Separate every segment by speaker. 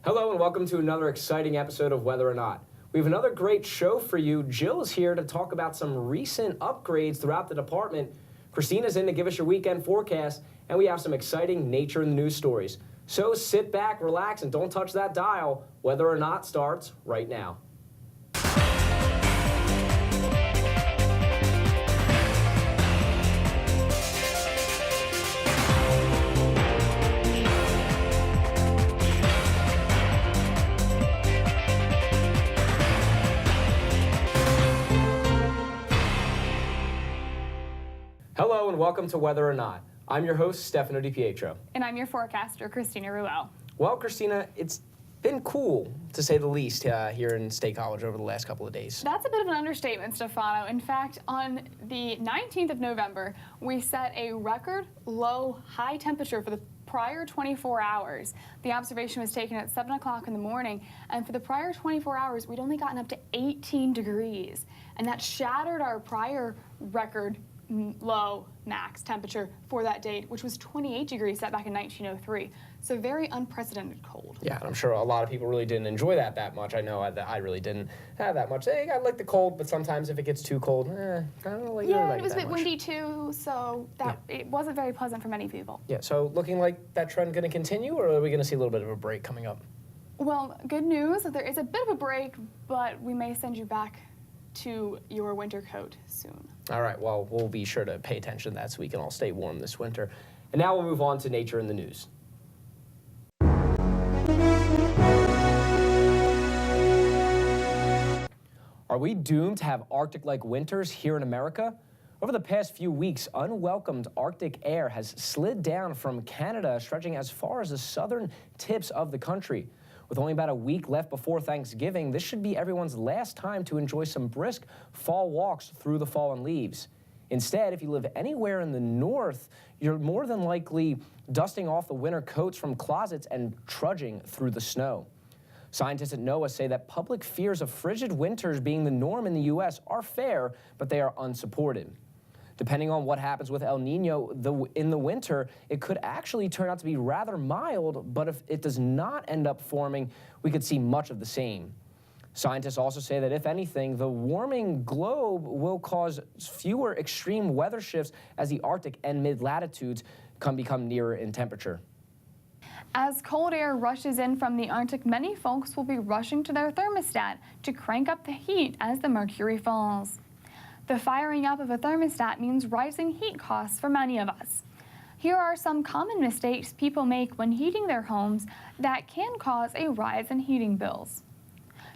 Speaker 1: Hello and welcome to another exciting episode of Weather or Not. We have another great show for you. Jill is here to talk about some recent upgrades throughout the department. Christina's in to give us your weekend forecast, and we have some exciting nature and news stories. So sit back, relax, and don't touch that dial. Weather or Not starts right now. Hello and welcome to Weather or Not. I'm your host, Stefano DiPietro.
Speaker 2: And I'm your forecaster, Christina Ruel.
Speaker 1: Well, Christina, it's been cool, to say the least, here in State College over the last couple of days.
Speaker 2: That's a bit of an understatement, Stefano. In fact, on the 19th of November, we set a record low high temperature for the prior 24 hours. The observation was taken at 7 o'clock in the morning, and for the prior 24 hours, we'd only gotten up to 18 degrees. And that shattered our prior record low max temperature for that date, which was 28 degrees set back in 1903. So very unprecedented cold.
Speaker 1: Yeah, and I'm sure a lot of people really didn't enjoy that much. I know I really didn't have that much. I like the cold, but sometimes if it gets too cold, I don't like it.
Speaker 2: Yeah, it was a bit windy too, so it wasn't very pleasant for many people.
Speaker 1: Yeah, so looking like that trend going to continue, or are we going to see a little bit of a break coming up?
Speaker 2: Well, good news, there is a bit of a break, but we may send you back to your winter coat soon.
Speaker 1: All right, well, we'll be sure to pay attention to that so we can all stay warm this winter. And now we'll move on to nature in the news. Are we doomed to have Arctic-like winters here in America? Over the past few weeks, unwelcomed Arctic air has slid down from Canada, stretching as far as the southern tips of the country. With only about a week left before Thanksgiving, this should be everyone's last time to enjoy some brisk fall walks through the fallen leaves. Instead, if you live anywhere in the north, you're more than likely dusting off the winter coats from closets and trudging through the snow. Scientists at NOAA say that public fears of frigid winters being the norm in the U.S. are fair, but they are unsupported. Depending on what happens with El Nino in the winter, it could actually turn out to be rather mild, but if it does not end up forming, we could see much of the same. Scientists also say that if anything, the warming globe will cause fewer extreme weather shifts as the Arctic and mid-latitudes become nearer in temperature.
Speaker 2: As cold air rushes in from the Arctic, many folks will be rushing to their thermostat to crank up the heat as the mercury falls. The firing up of a thermostat means rising heat costs for many of us. Here are some common mistakes people make when heating their homes that can cause a rise in heating bills.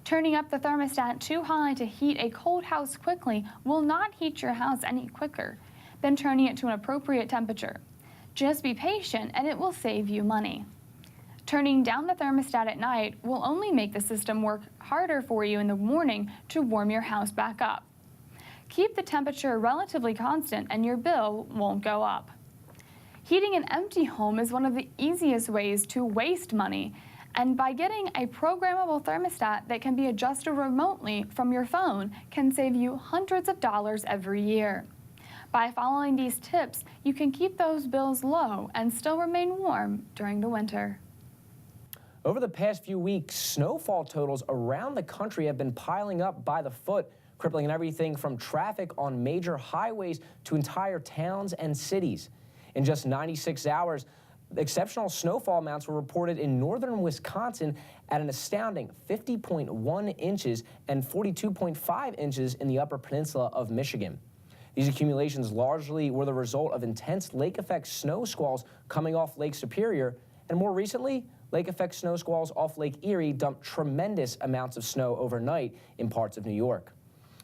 Speaker 2: Turning up the thermostat too high to heat a cold house quickly will not heat your house any quicker than turning it to an appropriate temperature. Just be patient and it will save you money. Turning down the thermostat at night will only make the system work harder for you in the morning to warm your house back up. Keep the temperature relatively constant and your bill won't go up. Heating an empty home is one of the easiest ways to waste money, and by getting a programmable thermostat that can be adjusted remotely from your phone can save you hundreds of dollars every year. By following these tips, you can keep those bills low and still remain warm during the winter.
Speaker 1: Over the past few weeks, snowfall totals around the country have been piling up by the foot, crippling everything from traffic on major highways to entire towns and cities. In just 96 hours, exceptional snowfall amounts were reported in northern Wisconsin at an astounding 50.1 inches and 42.5 inches in the Upper Peninsula of Michigan. These accumulations largely were the result of intense lake-effect snow squalls coming off Lake Superior, and more recently, lake-effect snow squalls off Lake Erie dumped tremendous amounts of snow overnight in parts of New York.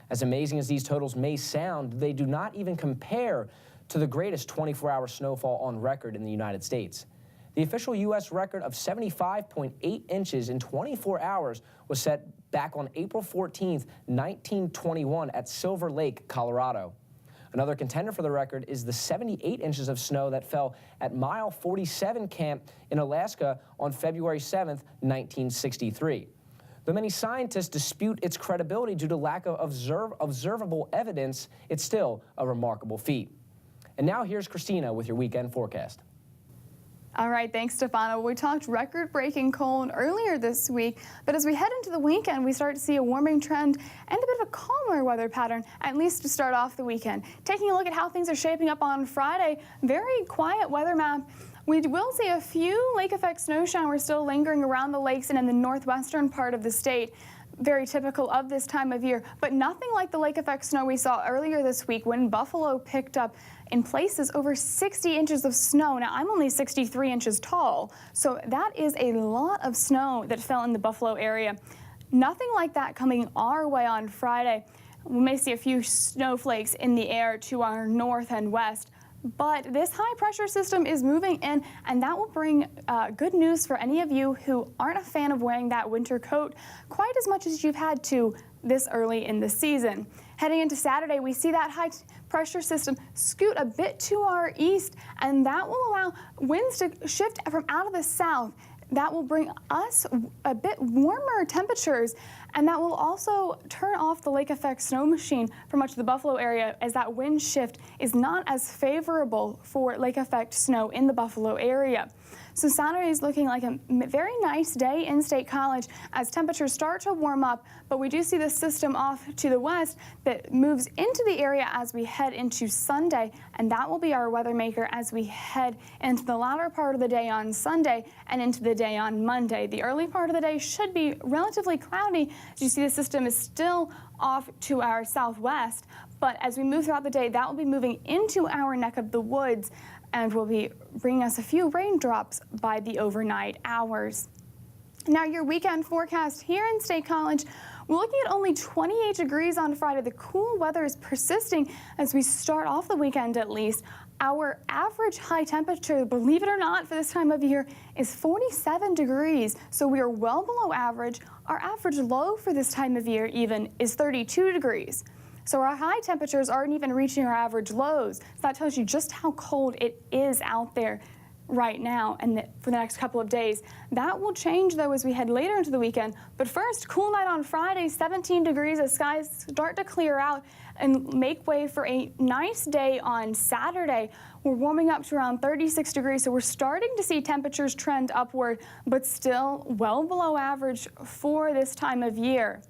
Speaker 1: As amazing as these totals may sound, they do not even compare to the greatest 24-hour snowfall on record in the United States. The official U.S. record of 75.8 inches in 24 hours was set back on April 14, 1921 at Silver Lake, Colorado. Another contender for the record is the 78 inches of snow that fell at Mile 47 Camp in Alaska on February 7, 1963. Though many scientists dispute its credibility due to lack of observable evidence, it's still a remarkable feat. And now here's Christina with your weekend forecast.
Speaker 2: All right, thanks, Stefano. We talked record-breaking cold earlier this week, but as we head into the weekend, we start to see a warming trend and a bit of a calmer weather pattern, at least to start off the weekend. Taking a look at how things are shaping up on Friday, very quiet weather map. We will see a few lake effect snow showers still lingering around the lakes and in the northwestern part of the state. Very typical of this time of year, but nothing like the lake effect snow we saw earlier this week when Buffalo picked up in places over 60 inches of snow. Now, I'm only 63 inches tall, so that is a lot of snow that fell in the Buffalo area. Nothing like that coming our way on Friday. We may see a few snowflakes in the air to our north and west, but this high pressure system is moving in, and that will bring good news for any of you who aren't a fan of wearing that winter coat quite as much as you've had to this early in the season. Heading into Saturday, we see that high pressure system scoot a bit to our east, and that will allow winds to shift from out of the south. That will bring us a bit warmer temperatures, and that will also turn off the lake effect snow machine for much of the Buffalo area, as that wind shift is not as favorable for lake effect snow in the Buffalo area. So Saturday is looking like a very nice day in State College as temperatures start to warm up, but we do see the system off to the west that moves into the area as we head into Sunday, and that will be our weather maker as we head into the latter part of the day on Sunday and into the day on Monday. The early part of the day should be relatively cloudy. As you see, the system is still off to our southwest, but as we move throughout the day, that will be moving into our neck of the woods and will be bringing us a few raindrops by the overnight hours. Now, your weekend forecast here in State College, we're looking at only 28 degrees on Friday. The cool weather is persisting as we start off the weekend at least. Our average high temperature, believe it or not, for this time of year is 47 degrees, so we are well below average. Our average low for this time of year even is 32 degrees. So our high temperatures aren't even reaching our average lows. So that tells you just how cold it is out there right now and for the next couple of days. That will change though as we head later into the weekend. But first, cool night on Friday, 17 degrees as skies start to clear out and make way for a nice day on Saturday. We're warming up to around 36 degrees, so we're starting to see temperatures trend upward, but still well below average for this time of year.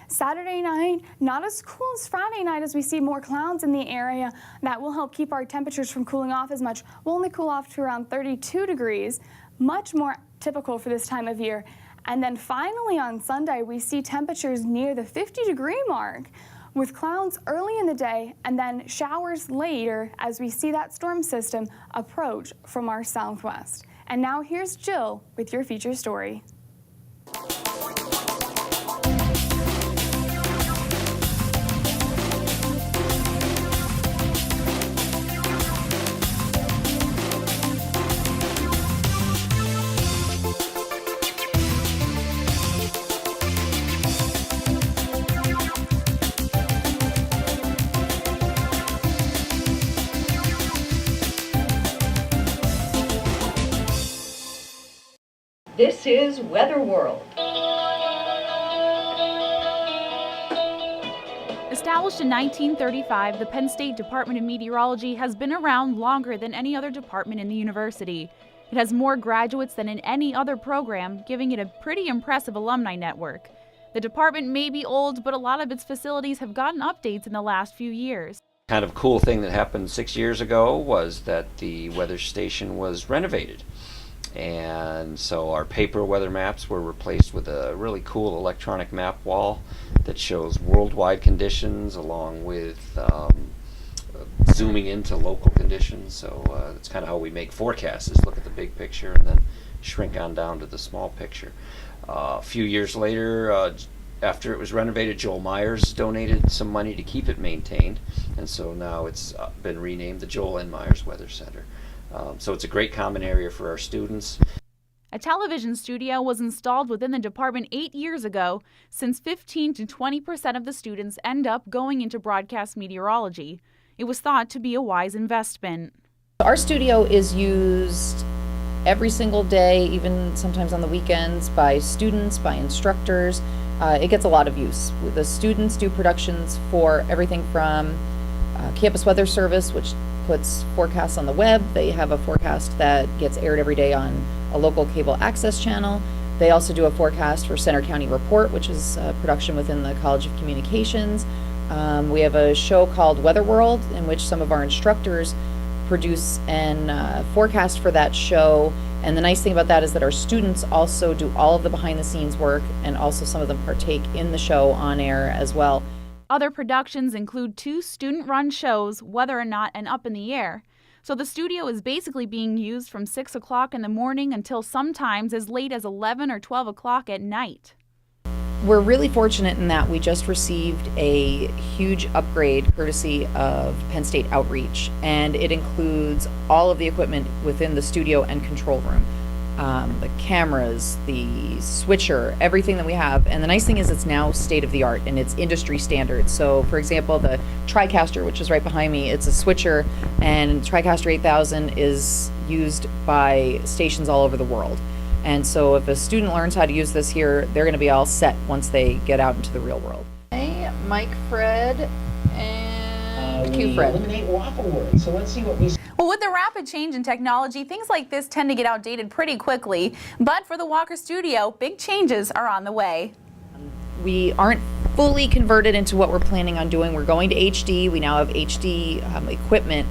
Speaker 2: Saturday night, not as cool as Friday night as we see more clouds in the area. That will help keep our temperatures from cooling off as much. We'll only cool off to around 32 degrees, much more typical for this time of year. And then finally on Sunday, we see temperatures near the 50-degree mark with clouds early in the day and then showers later as we see that storm system approach from our southwest. And now here's Jill with your feature story.
Speaker 3: This is Weather World.
Speaker 4: Established in 1935, the Penn State Department of Meteorology has been around longer than any other department in the university. It has more graduates than in any other program, giving it a pretty impressive alumni network. The department may be old, but a lot of its facilities have gotten updates in the last few years.
Speaker 5: Kind of cool thing that happened 6 years ago was that the weather station was renovated. And so our paper weather maps were replaced with a really cool electronic map wall that shows worldwide conditions along with zooming into local conditions. So that's kind of how we make forecasts, is look at the big picture and then shrink on down to the small picture. A few years later, after it was renovated, Joel Myers donated some money to keep it maintained, and so now it's been renamed the Joel N. Myers Weather Center. So it's a great common area for our students.
Speaker 4: A television studio was installed within the department 8 years ago. Since 15 to 20% of the students end up going into broadcast meteorology. It was thought to be a wise investment.
Speaker 6: Our studio is used every single day, even sometimes on the weekends, by students, by instructors. It gets a lot of use. The students do productions for everything from Campus Weather Service, which puts forecasts on the web. They have a forecast that gets aired every day on a local cable access channel. They also do a forecast for Center County Report, which is a production within the College of Communications. We have a show called Weather World, in which some of our instructors produce and forecast for that show. And the nice thing about that is that our students also do all of the behind the scenes work, and also some of them partake in the show on air as well.
Speaker 4: Other productions include 2 student-run shows, Whether or Not and Up in the Air. So the studio is basically being used from 6 o'clock in the morning until sometimes as late as 11 or 12 o'clock at night.
Speaker 6: We're really fortunate in that we just received a huge upgrade courtesy of Penn State Outreach, and it includes all of the equipment within the studio and control room. The cameras, the switcher, everything that we have. And the nice thing is it's now state of the art and it's industry standard. So for example, the TriCaster, which is right behind me, it's a switcher, and TriCaster 8000 is used by stations all over the world. And so if a student learns how to use this here, they're going to be all set once they get out into the real world. Hey, Mike, Fred, and Q Fred.
Speaker 1: Eliminate waffle word. So let's see what we.
Speaker 7: Well, with the rapid change in technology, things like this tend to get outdated pretty quickly. But for the Walker Studio, big changes are on the way.
Speaker 6: We aren't fully converted into what we're planning on doing. We're going to HD. We now have HD equipment,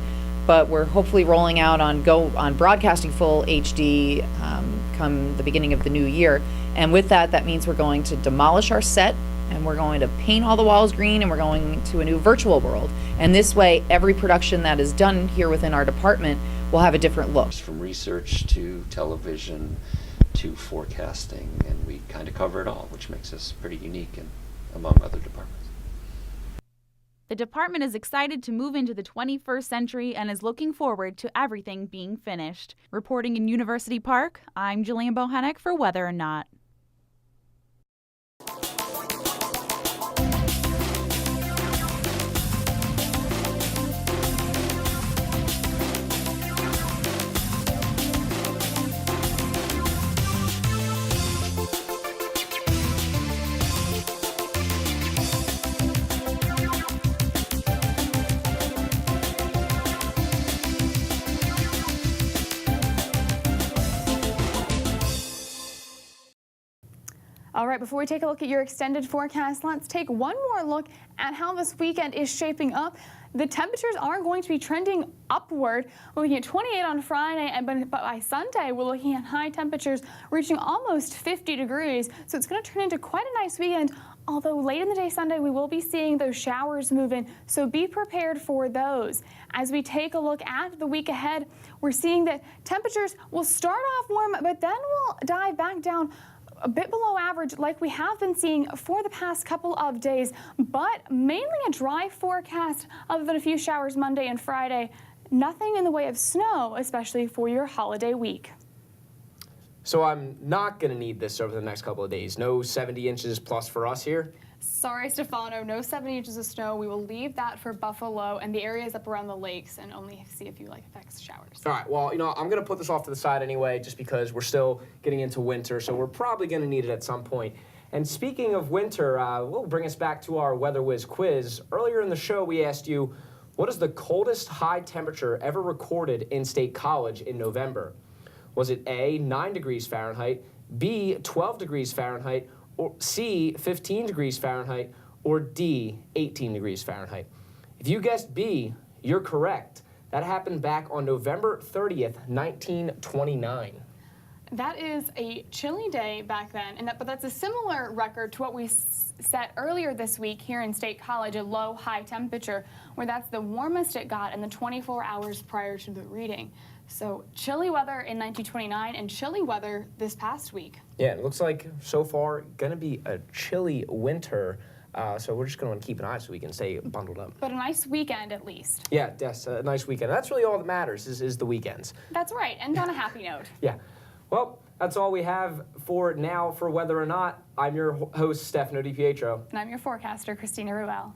Speaker 6: but we're hopefully rolling out on broadcasting full HD come the beginning of the new year. And with that, that means we're going to demolish our set, and we're going to paint all the walls green, and we're going to a new virtual world. And this way, every production that is done here within our department will have a different look.
Speaker 5: From research to television to forecasting, and we kind of cover it all, which makes us pretty unique among other departments.
Speaker 4: The department is excited to move into the 21st century and is looking forward to everything being finished. Reporting in University Park, I'm Jillian Bohanec for Weather or Not.
Speaker 2: All right, before we take a look at your extended forecast, let's take one more look at how this weekend is shaping up. The temperatures are going to be trending upward. We're looking at 28 on Friday, but by Sunday, we're looking at high temperatures reaching almost 50 degrees. So it's going to turn into quite a nice weekend. Although late in the day Sunday, we will be seeing those showers move in, so be prepared for those. As we take a look at the week ahead, we're seeing that temperatures will start off warm, but then we'll dive back down a bit below average like we have been seeing for the past couple of days, but mainly a dry forecast other than a few showers Monday and Friday. Nothing in the way of snow, especially for your holiday week.
Speaker 1: So I'm not going to need this over the next couple of days. No 70 inches plus for us here.
Speaker 2: Sorry, Stefano, no 70 inches of snow. We will leave that for Buffalo and the areas up around the lakes and only see a few effects showers.
Speaker 1: All right, well, I'm going to put this off to the side anyway just because we're still getting into winter, so we're probably going to need it at some point. And speaking of winter, we'll bring us back to our Weather Whiz quiz. Earlier in the show, we asked you, what is the coldest high temperature ever recorded in State College in November? Was it A, 9 degrees Fahrenheit, B, 12 degrees Fahrenheit, or C, 15 degrees Fahrenheit, or D, 18 degrees Fahrenheit? If you guessed B, you're correct. That happened back on November 30th, 1929.
Speaker 2: That is a chilly day back then, but that's a similar record to what we set earlier this week here in State College, a low high temperature, where that's the warmest it got in the 24 hours prior to the reading. So chilly weather in 1929 and chilly weather this past week. Yeah, it looks like so far going to be a chilly winter. So we're just going to keep an eye so we can stay bundled up. But a nice weekend at least. Yeah, yes, a nice weekend. That's really all that matters is the weekends. That's right, and on a happy note. Yeah. Well, that's all we have for now for Weather or Not. I'm your host, Stefano DiPietro. And I'm your forecaster, Christina Ruel.